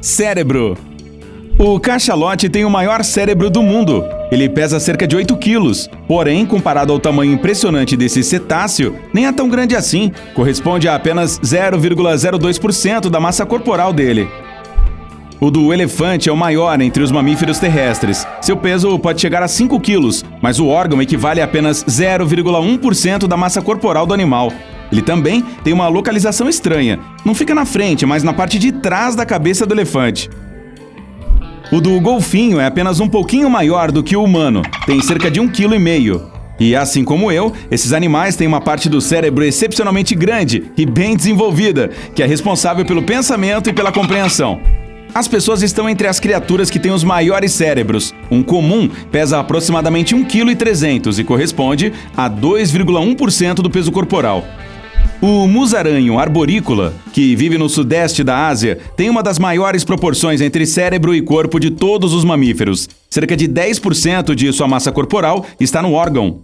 Cérebro. O cachalote tem o maior cérebro do mundo. Ele pesa cerca de 8 quilos. Porém, comparado ao tamanho impressionante desse cetáceo, nem é tão grande assim. Corresponde a apenas 0,02% da massa corporal dele. O do elefante é o maior entre os mamíferos terrestres. Seu peso pode chegar a 5 quilos, mas o órgão equivale a apenas 0,1% da massa corporal do animal. Ele também tem uma localização estranha. Não fica na frente, mas na parte de trás da cabeça do elefante. O do golfinho é apenas um pouquinho maior do que o humano, tem cerca de 1,5 kg. E assim como eu, esses animais têm uma parte do cérebro excepcionalmente grande e bem desenvolvida, que é responsável pelo pensamento e pela compreensão. As pessoas estão entre as criaturas que têm os maiores cérebros. Um comum pesa aproximadamente 1,3 kg e corresponde a 2,1% do peso corporal. O musaranho arborícola, que vive no sudeste da Ásia, tem uma das maiores proporções entre cérebro e corpo de todos os mamíferos. Cerca de 10% de sua massa corporal está no órgão.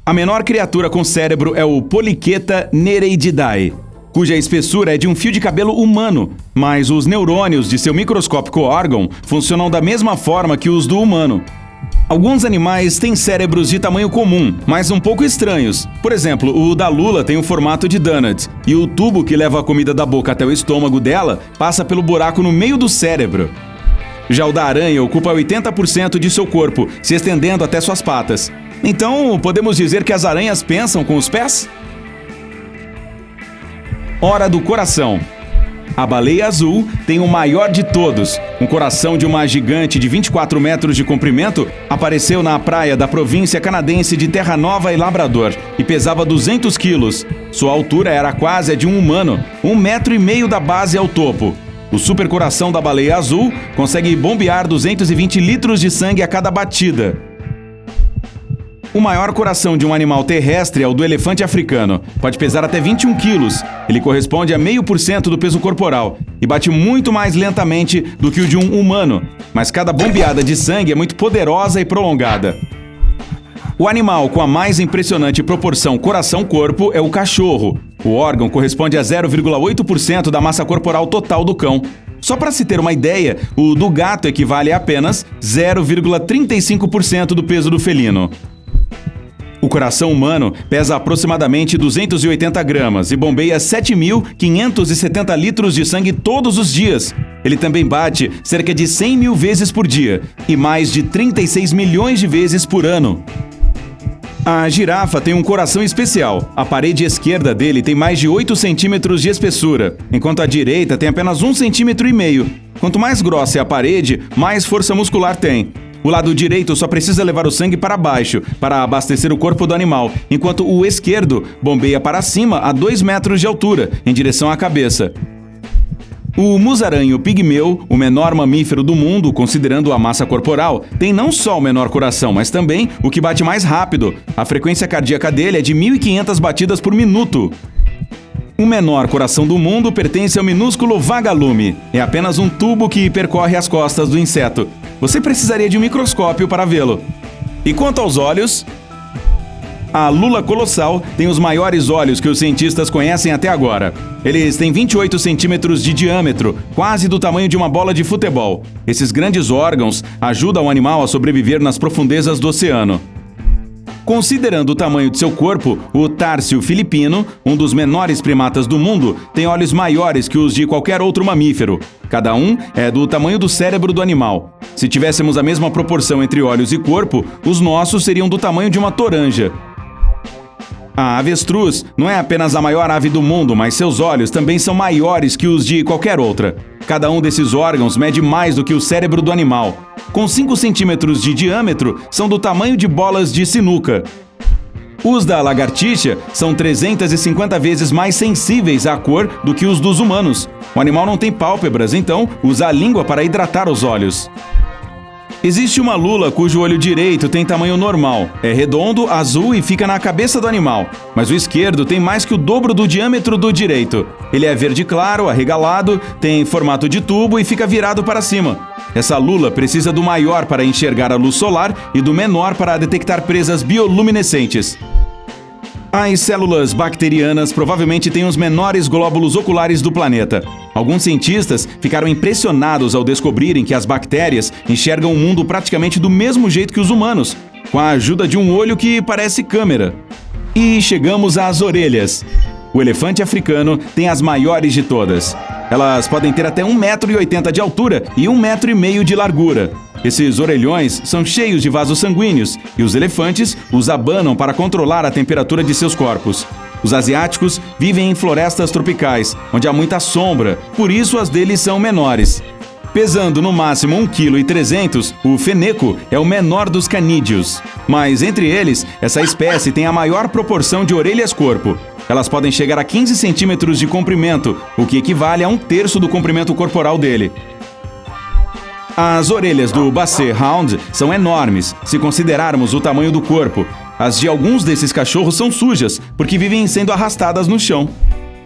A menor criatura com cérebro é o Policheta nereididae, cuja espessura é de um fio de cabelo humano, mas os neurônios de seu microscópico órgão funcionam da mesma forma que os do humano. Alguns animais têm cérebros de tamanho comum, mas um pouco estranhos. Por exemplo, o da lula tem o formato de donut, e o tubo que leva a comida da boca até o estômago dela passa pelo buraco no meio do cérebro. Já o da aranha ocupa 80% de seu corpo, se estendendo até suas patas. Então, podemos dizer que as aranhas pensam com os pés? Hora do coração. A baleia azul tem o maior de todos. Um coração de uma gigante de 24 metros de comprimento apareceu na praia da província canadense de Terra Nova e Labrador e pesava 200 quilos. Sua altura era quase a de um humano, 1,5 metro da base ao topo. O supercoração da baleia azul consegue bombear 220 litros de sangue a cada batida. O maior coração de um animal terrestre é o do elefante africano. Pode pesar até 21 quilos. Ele corresponde a 0,5% do peso corporal e bate muito mais lentamente do que o de um humano, mas cada bombeada de sangue é muito poderosa e prolongada. O animal com a mais impressionante proporção coração-corpo é o cachorro. O órgão corresponde a 0,8% da massa corporal total do cão. Só para se ter uma ideia, o do gato equivale a apenas 0,35% do peso do felino. O coração humano pesa aproximadamente 280 gramas e bombeia 7.570 litros de sangue todos os dias. Ele também bate cerca de 100 mil vezes por dia e mais de 36 milhões de vezes por ano. A girafa tem um coração especial. A parede esquerda dele tem mais de 8 centímetros de espessura, enquanto a direita tem apenas 1,5 centímetro. Quanto mais grossa é a parede, mais força muscular tem. O lado direito só precisa levar o sangue para baixo para abastecer o corpo do animal, enquanto o esquerdo bombeia para cima a 2 metros de altura, em direção à cabeça. O musaranho pigmeu, o menor mamífero do mundo, considerando a massa corporal, tem não só o menor coração, mas também o que bate mais rápido. A frequência cardíaca dele é de 1.500 batidas por minuto. O menor coração do mundo pertence ao minúsculo vagalume. É apenas um tubo que percorre as costas do inseto. Você precisaria de um microscópio para vê-lo. E quanto aos olhos? A lula colossal tem os maiores olhos que os cientistas conhecem até agora. Eles têm 28 centímetros de diâmetro, quase do tamanho de uma bola de futebol. Esses grandes órgãos ajudam o animal a sobreviver nas profundezas do oceano. Considerando o tamanho de seu corpo, o társio filipino, um dos menores primatas do mundo, tem olhos maiores que os de qualquer outro mamífero. Cada um é do tamanho do cérebro do animal. Se tivéssemos a mesma proporção entre olhos e corpo, os nossos seriam do tamanho de uma toranja. A avestruz não é apenas a maior ave do mundo, mas seus olhos também são maiores que os de qualquer outra. Cada um desses órgãos mede mais do que o cérebro do animal. Com 5 centímetros de diâmetro, são do tamanho de bolas de sinuca. Os da lagartixa são 350 vezes mais sensíveis à cor do que os dos humanos. O animal não tem pálpebras, então usa a língua para hidratar os olhos. Existe uma lula cujo olho direito tem tamanho normal. É redondo, azul e fica na cabeça do animal. Mas o esquerdo tem mais que o dobro do diâmetro do direito. Ele é verde claro, arregalado, tem formato de tubo e fica virado para cima. Essa lula precisa do maior para enxergar a luz solar e do menor para detectar presas bioluminescentes. As células bacterianas provavelmente têm os menores glóbulos oculares do planeta. Alguns cientistas ficaram impressionados ao descobrirem que as bactérias enxergam o mundo praticamente do mesmo jeito que os humanos, com a ajuda de um olho que parece câmera. E chegamos às orelhas. O elefante africano tem as maiores de todas. Elas podem ter até 1,80 m de altura e 1,5 m de largura. Esses orelhões são cheios de vasos sanguíneos e os elefantes os abanam para controlar a temperatura de seus corpos. Os asiáticos vivem em florestas tropicais, onde há muita sombra, por isso as deles são menores. Pesando no máximo 1,3 kg, o feneco é o menor dos canídeos. Mas entre eles, essa espécie tem a maior proporção de orelhas-corpo. Elas podem chegar a 15 centímetros de comprimento, o que equivale a 1/3 do comprimento corporal dele. As orelhas do Basset Hound são enormes, se considerarmos o tamanho do corpo. As de alguns desses cachorros são sujas, porque vivem sendo arrastadas no chão.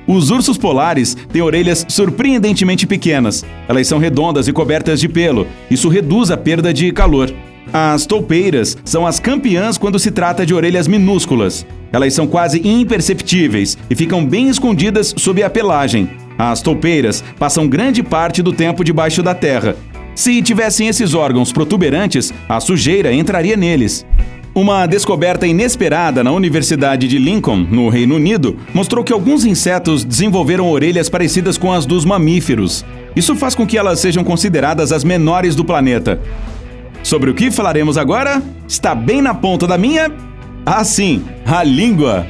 Os ursos polares têm orelhas surpreendentemente pequenas. Elas são redondas e cobertas de pelo. Isso reduz a perda de calor. As toupeiras são as campeãs quando se trata de orelhas minúsculas. Elas são quase imperceptíveis e ficam bem escondidas sob a pelagem. As toupeiras passam grande parte do tempo debaixo da terra. Se tivessem esses órgãos protuberantes, a sujeira entraria neles. Uma descoberta inesperada na Universidade de Lincoln, no Reino Unido, mostrou que alguns insetos desenvolveram orelhas parecidas com as dos mamíferos. Isso faz com que elas sejam consideradas as menores do planeta. Sobre o que falaremos agora? Está bem na ponta da minha... Ah, sim, a língua!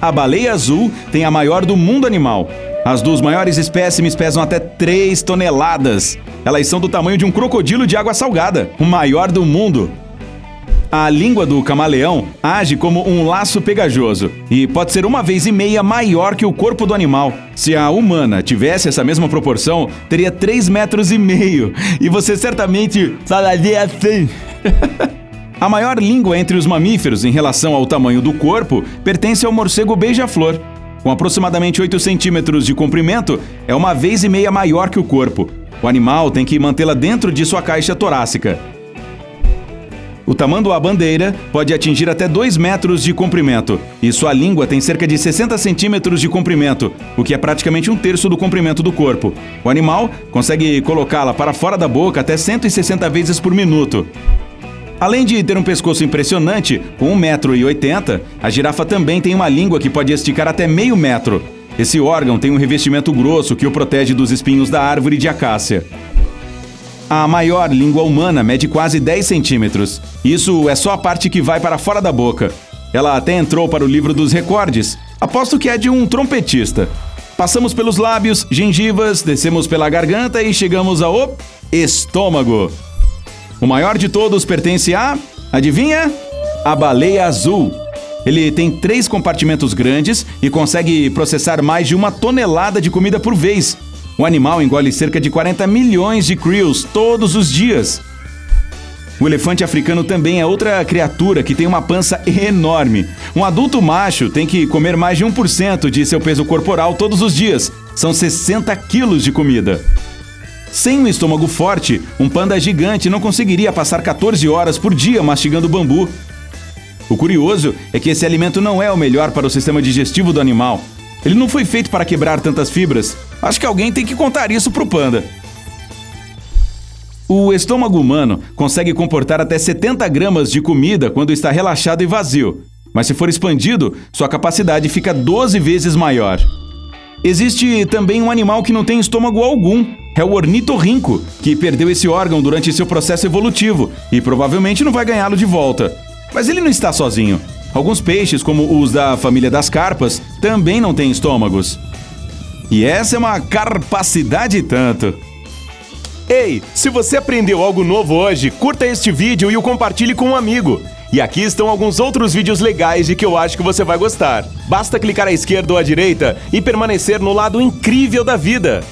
A baleia azul tem a maior do mundo animal. As duas maiores espécimes pesam até 3 toneladas. Elas são do tamanho de um crocodilo de água salgada, o maior do mundo. A língua do camaleão age como um laço pegajoso e pode ser 1,5 vezes maior que o corpo do animal. Se a humana tivesse essa mesma proporção, teria 3,5 metros. E você certamente falaria assim. A maior língua entre os mamíferos em relação ao tamanho do corpo pertence ao morcego beija-flor. Com aproximadamente 8 centímetros de comprimento, é 1,5 vezes maior que o corpo. O animal tem que mantê-la dentro de sua caixa torácica. O tamanduá-bandeira pode atingir até 2 metros de comprimento, e sua língua tem cerca de 60 centímetros de comprimento, o que é praticamente 1/3 do comprimento do corpo. O animal consegue colocá-la para fora da boca até 160 vezes por minuto. Além de ter um pescoço impressionante, com 1,80 m, a girafa também tem uma língua que pode esticar até meio metro. Esse órgão tem um revestimento grosso que o protege dos espinhos da árvore de acácia. A maior língua humana mede quase 10 centímetros. Isso é só a parte que vai para fora da boca. Ela até entrou para o livro dos recordes. Aposto que é de um trompetista. Passamos pelos lábios, gengivas, descemos pela garganta e chegamos ao estômago. O maior de todos pertence a... Adivinha? A baleia azul. Ele tem 3 compartimentos grandes e consegue processar mais de 1 tonelada de comida por vez. O animal engole cerca de 40 milhões de krill todos os dias. O elefante africano também é outra criatura que tem uma pança enorme. Um adulto macho tem que comer mais de 1% de seu peso corporal todos os dias. São 60 quilos de comida. Sem um estômago forte, um panda gigante não conseguiria passar 14 horas por dia mastigando bambu. O curioso é que esse alimento não é o melhor para o sistema digestivo do animal. Ele não foi feito para quebrar tantas fibras. Acho que alguém tem que contar isso pro panda. O estômago humano consegue comportar até 70 gramas de comida quando está relaxado e vazio. Mas se for expandido, sua capacidade fica 12 vezes maior. Existe também um animal que não tem estômago algum. É o ornitorrinco, que perdeu esse órgão durante seu processo evolutivo e provavelmente não vai ganhá-lo de volta. Mas ele não está sozinho. Alguns peixes, como os da família das carpas, também não têm estômagos. E essa é uma carpacidade tanto. Ei, se você aprendeu algo novo hoje, curta este vídeo e o compartilhe com um amigo. E aqui estão alguns outros vídeos legais de que eu acho que você vai gostar. Basta clicar à esquerda ou à direita e permanecer no lado incrível da vida.